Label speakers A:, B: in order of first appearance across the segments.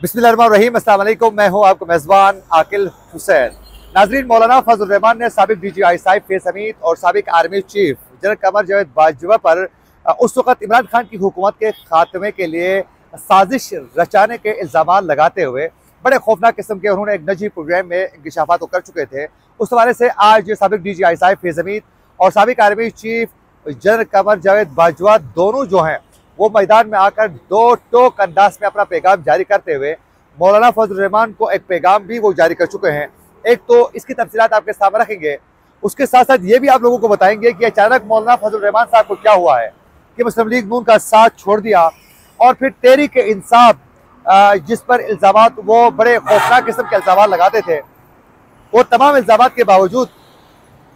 A: बिस्मिल्लाहिर्रहमानिर्रहीम। अस्सलाम वालेकुम। मैं हूं आपका मेज़बान आकिल हुसैन। नाज़रीन, मौलाना फजल रहमान ने साबिक DGI फेस हमीद और साबिक army chief general Qamar Javed Bajwa पर उस वक़्त इमरान खान की हुकूमत के खात्मे के लिए साजिश रचाने के इल्ज़ाम लगाते हुए बड़े खौफनाक किस्म के उन्होंने एक निजी प्रोग्राम में इंकशाफात कर चुके थे। उस हवाले से आज साबिक DGI फेस हमीद और साबिक army chief general Qamar Javed Bajwa दोनों जो हैं वो मैदान में आकर दो टोक अंदाज में अपना पैगाम जारी करते हुए मौलाना फजल रहमान को एक पैगाम भी वो जारी कर चुके हैं। एक तो इसकी तफसीलात आपके सामने रखेंगे, उसके साथ साथ ये भी आप लोगों को बताएंगे कि अचानक मौलाना फजल रहमान साहब को क्या हुआ है कि मुस्लिम लीग नून का साथ छोड़ दिया और फिर तहरीक इंसाफ जिस पर इल्ज़ामात वो बड़े खौफनाक किस्म के इल्ज़ामात लगाते थे, वो तमाम इल्ज़ामात के बावजूद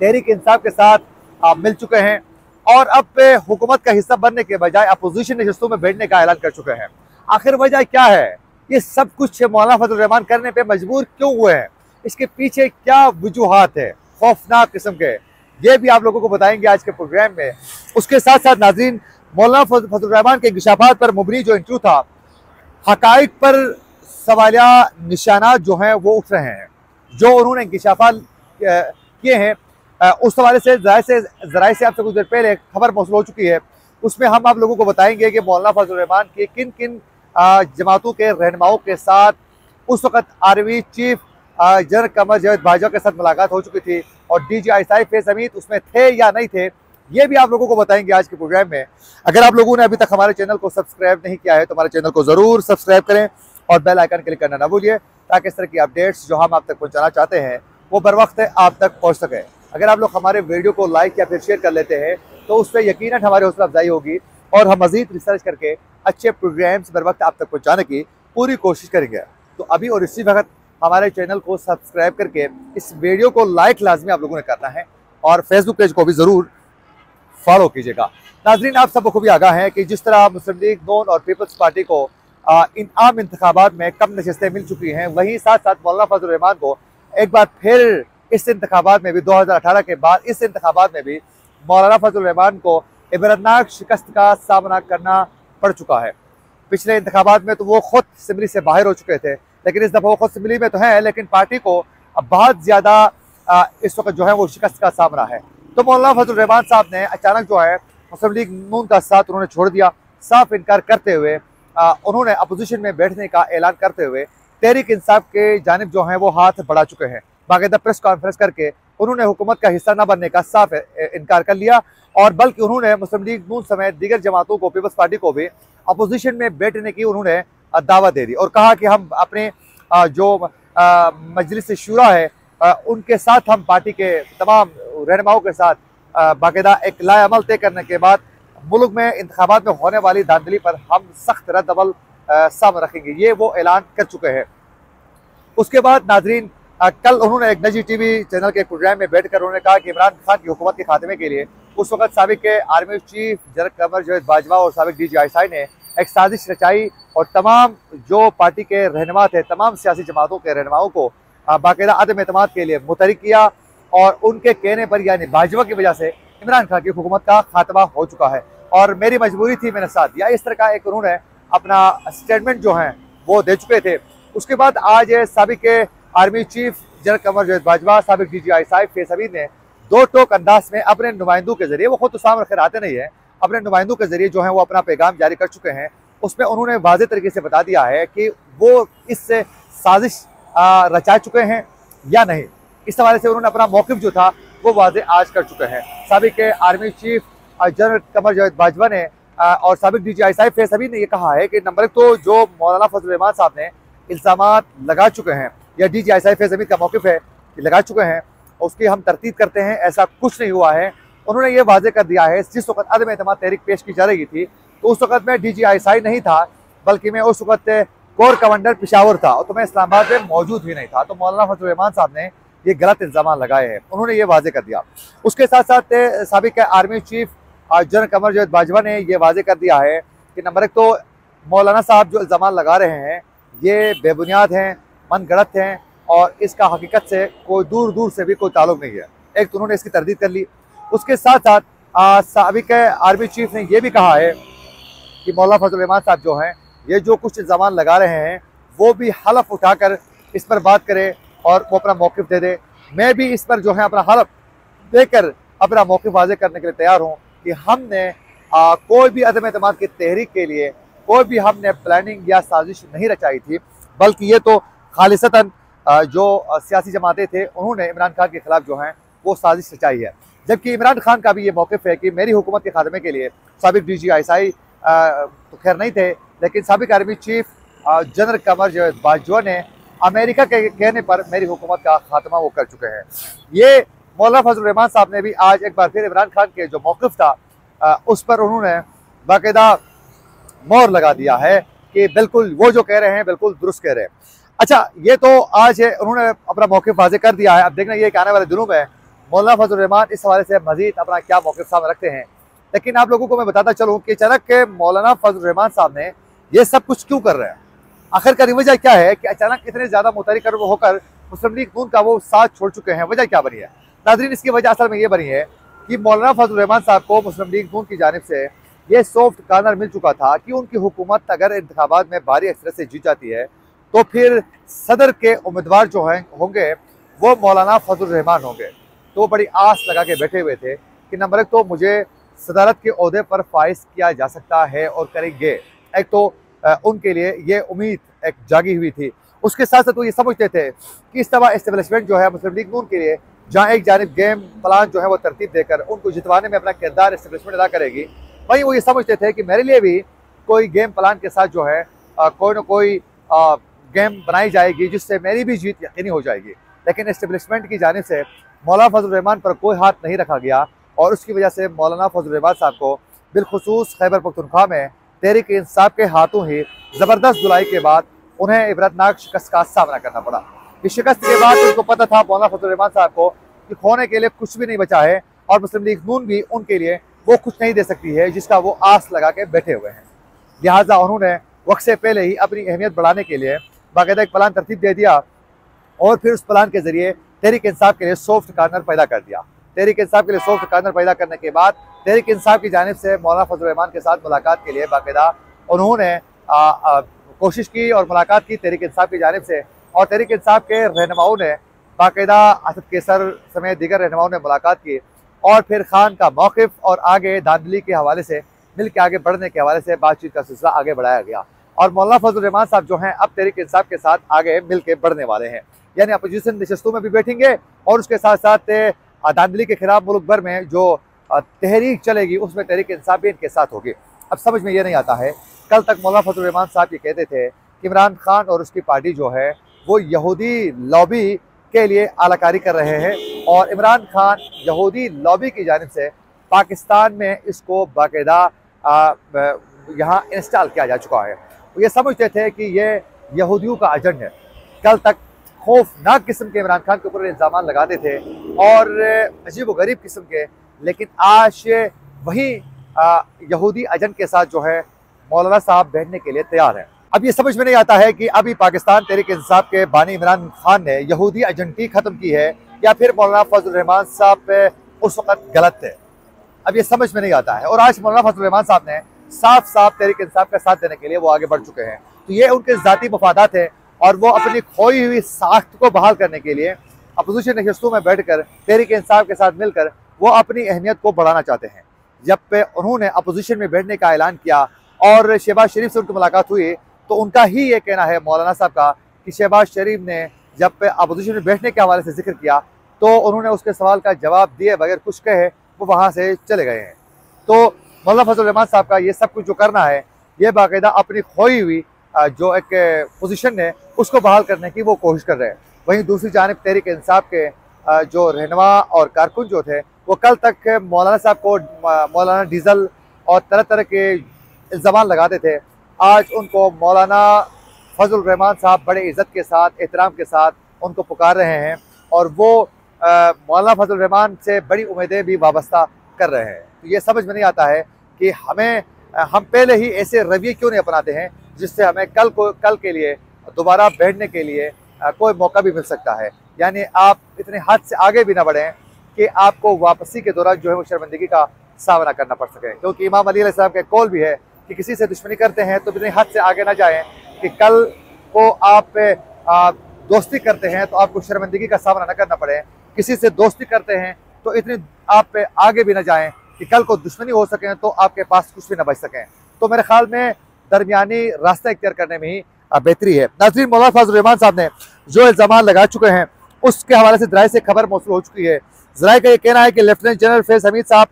A: तहरीक इंसाफ के साथ मिल चुके हैं और अब हुकूमत का हिस्सा बनने के बजाय अपोजिशन नशस्तों में बैठने का ऐलान कर चुके हैं। आखिर वजह क्या है? ये सब कुछ मौलाना फजल रहमान करने पे मजबूर क्यों हुए हैं? इसके पीछे क्या वजूहात है खौफनाक किस्म के, ये भी आप लोगों को बताएंगे आज के प्रोग्राम में। उसके साथ साथ नाज़रीन, मौलाना फजल रहमान के इंकशाफात पर मुबनी जो इंटरव्यू था, हकाइक पर सवालिया निशानात जो हैं वो उठ रहे हैं। जो उन्होंने इंकशाफात किए हैं उस हवाले से ज़राए से आपसे कुछ देर पहले खबर मौसूल हो चुकी है। उसमें हम आप लोगों को बताएंगे कि मौलाना फजल रहमान के किन किन जमातों के रहनुमाओं के साथ उस वक़्त army chief general Qamar Javed Bajwa के साथ मुलाकात हो चुकी थी और DGI फेस हमीद उसमें थे या नहीं थे, ये भी आप लोगों को बताएंगे आज के प्रोग्राम में। अगर आप लोगों ने अभी तक हमारे चैनल को सब्सक्राइब नहीं किया है तो हमारे चैनल को ज़रूर सब्सक्राइब करें और बेल आइकन क्लिक करना ना भूलिए, ताकि इस तरह की अपडेट्स जो हम आप तक पहुँचाना चाहते हैं वो बर वक्त आप तक पहुँच सकें। अगर आप लोग हमारे वीडियो को लाइक या फिर शेयर कर लेते हैं तो उससे यकीनन हमारी हौसला अफजाई होगी और हम मज़ीद रिसर्च करके अच्छे प्रोग्राम्स बर वक्त आप तक पहुँचाने की पूरी कोशिश करेंगे। तो अभी और इसी वक्त हमारे चैनल को सब्सक्राइब करके इस वीडियो को लाइक लाजमी आप लोगों ने करना है और फेसबुक पेज को भी ज़रूर फॉलो कीजिएगा। नाज़रीन, आप सबको खूबी आगाह हैं कि जिस तरह मुस्लिम लीग नून और पीपल्स पार्टी को इन आम इंतखाबात में कम नशस्तें मिल चुकी हैं, वहीं साथ साथ मौलाना फजल रहमान को एक बार फिर इस इंतखाबात में भी 2018 के बाद इस इंतखाबात में भी मौलाना फजल रहमान को इबरतनाक शिकस्त का सामना करना पड़ चुका है। पिछले इंतखाबात में तो वो खुद असम्बली से बाहर हो चुके थे, लेकिन इस दफ़ा वो खुद असम्बली में तो है लेकिन पार्टी को अब बहुत ज़्यादा इस वक्त जो है वो शिकस्त का सामना है। तो मौलाना फजल रहमान साहब ने अचानक जो है मुस्लिम लीग नून का साथ उन्होंने छोड़ दिया, साफ इनकार करते हुए उन्होंने अपोजिशन में बैठने का ऐलान करते हुए तहरीक इंसाफ के जानिब जो है वो हाथ बढ़ा चुके हैं। बाकायदा प्रेस कॉन्फ्रेंस करके उन्होंने हुकूमत का हिस्सा न बनने का साफ इनकार कर लिया और बल्कि उन्होंने मुस्लिम लीग नून समेत दीगर जमातों को, पीपल्स पार्टी को भी अपोजिशन में बैठने की उन्होंने दावा दे दी और कहा कि हम अपने जो मजलिस शूरा है उनके साथ, हम पार्टी के तमाम रहनुमाओं के साथ बाकायदा एक लाएअमल तय करने के बाद मुल्क में इंतखाबात में होने वाली धांधली पर हम सख्त रद्द-अमल सामने रखेंगे, ये वो ऐलान कर चुके हैं। उसके बाद नाजरीन, कल उन्होंने एक निजी TV चैनल के प्रोग्राम में बैठकर उन्होंने कहा कि इमरान खान की हुकूमत के खात्मे के लिए उस वक्त साबिक के army chief general Qamar Javed Bajwa और साबिक DGI ने एक साजिश रचाई और तमाम जो पार्टी के रहनुमा थे, तमाम सियासी जमातों के रहनुमाओं को बाकायदा अदम एतमाद के लिए मुतहरिक किया और उनके कहने पर यानी बाजवा की वजह से इमरान खान की हुकूमत का खात्मा हो चुका है और मेरी मजबूरी थी, मैंने साथ दिया, इस तरह का एक उन्होंने अपना स्टेटमेंट जो है वो दे चुके थे। उसके बाद आज साबिक के army chief general Qamar Javed Bajwa, साबिक DGI फेस हमीद ने दो टोक अंदाज में अपने नुमाइंदों के जरिए, वो खुद तो सामने खैर आते नहीं है, अपने नुमाइंदों के जरिए जो है वो अपना पैगाम जारी कर चुके हैं। उसमें उन्होंने वाज़ेह तरीके से बता दिया है कि वो इससे साजिश रचा चुके हैं या नहीं। इस हवाले से उन्होंने अपना मौक़िफ़ जो था वो वाज़ेह आज कर चुके हैं। साबिक के army chief general Qamar Javed Bajwa ने और साबिक DGI फेस हमीद ने यह कहा है कि नंबर एक तो जो मौलाना फजल रहमान साहब ने इल्ज़ामात लगा चुके हैं या DGI फेस हमीद का मौक़िफ़ है कि लगा चुके हैं, उसकी हम तरतीब करते हैं, ऐसा कुछ नहीं हुआ है। उन्होंने ये वाज़ेह कर दिया है, जिस वक्त अदम एतमाद तहरीक पेश की जा रही थी तो उस वक्त मैं DGI नहीं था, बल्कि मैं उस वक्त कोर कमांडर पेशावर था और तो मैं इस्लामाबाद में मौजूद ही नहीं था। तो मौलाना फजल रहमान साहब ने ये गलत इल्ज़ाम लगाए हैं, उन्होंने ये वाज़ेह कर दिया। उसके साथ साथ साबिक army chief general Qamar Javed Bajwa ने यह वाज़ेह कर दिया है कि नंबर एक तो मौलाना साहब जो इल्ज़ाम लगा रहे हैं ये बेबुनियाद हैं, मन गढ़ंत हैं और इसका हकीकत से कोई दूर दूर से भी कोई ताल्लुक नहीं है। एक तो उन्होंने इसकी तरदीद कर ली। उसके साथ साथ साबिक आर्मी चीफ ने यह भी कहा है कि मौलाना फजल रहमान साहब जो हैं ये जो कुछ इल्ज़ाम लगा रहे हैं वो भी हलफ उठाकर इस पर बात करे और वो अपना मौक़िफ़ दे दे। मैं भी इस पर जो है अपना हलफ देकर अपना मौक़िफ़ वाज़ेह करने के लिए तैयार हूँ कि हमने कोई भी अदम एतमाद की तहरीक के लिए कोई भी हमने प्लानिंग या साजिश नहीं रचाई थी, बल्कि ये तो खालिसतन जो सियासी जमातें थे उन्होंने इमरान खान के खिलाफ जो हैं वो साजिश रचाई है। जबकि इमरान खान का भी ये मौक़िफ़ है कि मेरी हुकूमत के खात्मे के लिए साबिक़ DGI तो खैर नहीं थे, लेकिन साबिक़ army chief general Qamar Javed Bajwa ने अमेरिका के कहने पर मेरी हुकूमत का खात्मा वो कर चुके हैं। ये मौलाना फजल रहमान साहब ने भी आज एक बार फिर इमरान खान के जो मौक़िफ़ था उस पर उन्होंने बाकायदा मोहर लगा दिया है कि बिल्कुल वो जो कह रहे हैं बिल्कुल दुरुस्त कह रहे हैं। अच्छा, ये तो आज उन्होंने अपना मौक़िफ़ वाज़ेह कर दिया है। अब देखना ये कि आने वाले दिनों में मौलाना फजल रहमान इस हवाले से मज़ीद अपना क्या मौक़िफ़ सामने रखते हैं। लेकिन आप लोगों को मैं बताता चलूँ कि अचानक के मौलाना फजल रहमान साहब ने ये सब कुछ क्यों कर रहे हैं, आखिर का वजह क्या है कि अचानक इतने ज़्यादा मुतहरिक होकर मुस्लिम लीग नून का वो साथ छोड़ चुके हैं। वजह क्या बनी है नाज़रीन? इसकी वजह असल में ये बनी है कि मौलाना फजल रहमान साहब को मुस्लिम लीग नून की जानिब से ये सॉफ्ट कार्नर मिल चुका था कि उनकी हुकूमत अगर इंतखाबात में भारी अक्सरियत से जीत जाती है तो फिर सदर के उम्मीदवार जो हैं होंगे वो मौलाना फजल रहमान होंगे। तो बड़ी आस लगा के बैठे हुए थे कि नंबर एक तो मुझे सदारत के ओहदे पर फाइज किया जा सकता है और करेंगे। एक तो उनके लिए ये उम्मीद एक जागी हुई थी। उसके साथ साथ वो ये समझते थे कि इस तरह इस्टेब्लिशमेंट जो है मुस्लिम लीग नून के लिए जहाँ एक जानिब गेम प्लान जो है वो तरतीब देकर उनको जितवाने में अपना किरदार इस्टेब्लिशमेंट अदा करेगी, वहीं वो ये समझते थे कि मेरे लिए भी कोई गेम प्लान के साथ जो है कोई ना कोई गेम बनाई जाएगी जिससे मेरी भी जीत यकीनी हो जाएगी। लेकिन इस्टेब्लिशमेंट की जानिब से मौलाना फजल रहमान पर कोई हाथ नहीं रखा गया और उसकी वजह से मौलाना फजल रहमान साहब को बिलखुसूस खैबर पख्तूनख्वा में तहरीक इंसाफ के हाथों ही ज़बरदस्त धुलाई के बाद उन्हें इबरतनाक शिकस्त का सामना करना पड़ा। इस शिकस्त के बाद उनको पता था मौलाना फजल रहमान साहब को कि खोने के लिए कुछ भी नहीं बचा है और मुस्लिम लीग नून भी उनके लिए वो कुछ नहीं दे सकती है जिसका वो आस लगा के बैठे हुए हैं। लिहाजा उन्होंने वक्त से पहले ही अपनी अहमियत बढ़ाने के लिए बाकायदा एक प्लान तरतीब दे दिया और फिर उस प्लान के जरिए तहरीक इंसाफ के लिए सॉफ्ट कार्नर पैदा कर दिया। तहरीक इंसाफ के लिए सॉफ्ट कार्नर पैदा करने के बाद तहरीक इंसाफ की जानिब से मौलाना फजल रहमान के साथ मुलाकात के लिए बाकायदा उन्होंने कोशिश की और मुलाकात की तहरीक इंसाफ की जानिब से, और तहरीक इंसाफ के रहनुमाओं ने बाकायदा असद कैसर समेत दीगर रहनुमाओं ने मुलाकात की और फिर खान का मौक़िफ़ और आगे धांधली के हवाले से मिल के आगे बढ़ने के हवाले से बातचीत का सिलसिला आगे बढ़ाया गया और मौलाना फजल रहमान साहब जो हैं अब तहरीक इंसाफ के साथ आगे मिल के बढ़ने वाले हैं, यानी अपोजिशन नशस्तों में भी बैठेंगे और उसके साथ साथ धांधली के खिलाफ मुल्क भर में जो तहरीक चलेगी उसमें तहरीक इंसाफ भी इनके साथ होगी। अब समझ में ये नहीं आता है, कल तक मौलाना फजल रहमान साहब ये कहते थे कि इमरान खान और उसकी पार्टी जो है वो यहूदी लॉबी के लिए आलाकारी कर रहे हैं और इमरान खान यहूदी लॉबी की जानिब से पाकिस्तान में इसको बाकायदा यहाँ इंस्टॉल किया जा चुका है। वो ये समझते थे कि ये यहूदियों का एजेंट है। कल तक खौफनाक किस्म के इमरान खान के ऊपर इल्ज़ाम लगाते थे और अजीब व गरीब किस्म के, लेकिन आज वही यहूदी एजेंट के साथ जो है मौलाना साहब बैठने के लिए तैयार हैं। अब ये समझ में नहीं आता है कि अभी पाकिस्तान तहरीक इंसाफ के बानी इमरान खान ने यहूदी एजेंटी ख़त्म की है या फिर मौलाना फजल रहमान साहब उस वक़्त गलत थे। अब ये समझ में नहीं आता है और आज मौलाना फजल रहमान साहब ने साफ साफ तहरीक इंसाफ का साथ देने के लिए वो आगे बढ़ चुके हैं। तो ये उनके ज़ाती मफादात हैं और वो अपनी खोई हुई साख्त को बहाल करने के लिए अपोजिशन नशस्तों में बैठकर तहरीक इंसाफ के साथ मिलकर वो अपनी अहमियत को बढ़ाना चाहते हैं। जब पे उन्होंने अपोजिशन में बैठने का ऐलान किया और शहबाज शरीफ से उनकी मुलाकात हुई तो उनका ही ये कहना है मौलाना साहब का कि शहबाज शरीफ ने जब पे अपोजिशन में बैठने के हवाले से जिक्र किया तो उन्होंने उसके सवाल का जवाब दिए बगैर कुछ कहे वो वहाँ से चले गए हैं। तो मौलाना फजल रहमान साहब का ये सब कुछ जो करना है ये बाकायदा अपनी खोई हुई जो एक पोजीशन है उसको बहाल करने की वो कोशिश कर रहे हैं। वहीं दूसरी जानिब तहरीक इंसाफ के जो रहनुमा और कारकुन जो थे वो कल तक मौलाना साहब को मौलाना डीजल और तरह तरह के इल्ज़ाम लगाते थे। आज उनको मौलाना फजल रहमान साहब बड़े इज़्ज़त के साथ एहतराम के साथ उनको पुकार रहे हैं और वो मौलाना फजल रहमान से बड़ी उम्मीदें भी वाबस्ता कर रहे हैं। तो ये समझ में नहीं आता है कि हम पहले ही ऐसे रवैये क्यों नहीं अपनाते हैं जिससे हमें कल के लिए दोबारा बैठने के लिए कोई मौका भी मिल सकता है। यानी आप इतने हद से आगे भी ना बढ़ें कि आपको वापसी के दौरान जो है वो शर्मिंदगी का सामना करना पड़ सके, क्योंकि इमाम अली अलैहिस्सलाम का कौल भी है कि किसी से दुश्मनी करते हैं तो इतनी हद से आगे ना जाएं कि कल को आप दोस्ती करते हैं तो आपको शर्मिंदगी का सामना न करना पड़े, किसी से दोस्ती करते हैं तो इतनी आप आगे भी ना जाएं कि कल को दुश्मनी हो सके तो आपके पास कुछ भी ना बच सकें। तो मेरे ख्याल में दरमियानी रास्ता इख्तियार करने में ही बेहतरी है। नाज़रीन, मौलाना फजल रहमान साहब ने जो इल्ज़ाम लगा चुके हैं उसके हवाले से ज़राए से खबर मौसूल हो चुकी है। ज़राए का ये कहना है कि लेफ्टिनेंट जनरल फैज़ हमीद साहब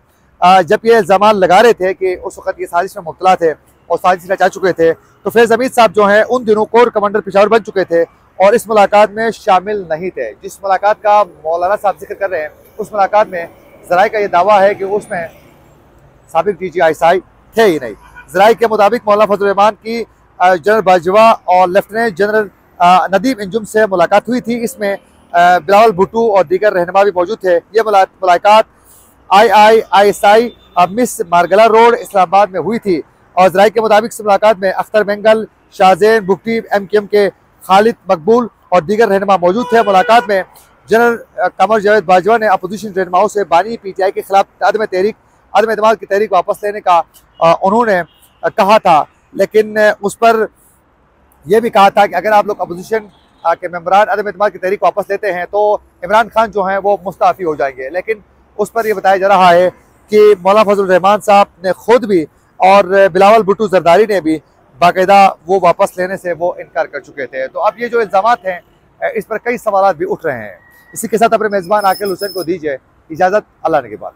A: जब ये इल्ज़ाम लगा रहे थे कि उस वक्त ये साजिश में मुब्तला थे और साजिश रचा चुके थे, तो फैज़ हमीद साहब जो हैं उन दिनों कोर कमांडर पेशावर बन चुके थे और इस मुलाकात में शामिल नहीं थे। जिस मुलाकात का मौलाना साहब जिक्र कर रहे हैं उस मुलाकात में ज़राए का ये दावा है कि उसमें साबिक DGI थे ही नहीं। ज़राए के मुताबिक मौलाना फजल रहमान की जनरल बाजवा और लेफ्टिनेंट जनरल नदीम इंजुम से मुलाकात हुई थी। इसमें बिलावल भुट्टो और दीगर रहनुमा भी मौजूद थे। ये मुलाकात IISI miss Margalla road Islamabad में हुई थी और ज़राए के मुताबिक इस मुलाकात में अख्तर बेंगल, शाहजैन भुट्टी, MQM के खालिद मकबूल और दीगर रहनुमा मौजूद थे। मुलाकात में जनरल कमर जावेद बाजवा ने अपोजिशन रहनुमाओं से बानी PTI के खिलाफ अदम एतमाद की तहरीक वापस लेने का उन्होंने कहा था, लेकिन उस पर यह भी कहा था कि अगर आप लोग अपोजिशन के मेंबरान अदम एतमाद की तहरीक वापस लेते हैं तो इमरान खान जो हैं वो मुस्ताफ़ी हो जाएंगे। लेकिन उस पर यह बताया जा रहा है कि मौलाना फजल रहमान साहब ने खुद भी और बिलावल भुट्टो जरदारी ने भी बाकायदा वो वापस लेने से वो इनकार कर चुके थे। तो अब ये जो इल्ज़ामात हैं इस पर कई सवाल भी उठ रहे हैं। इसी के साथ अपने मेज़बान आकिल हुसैन को दीजिए इजाज़त। अल्लाह ने के बाद।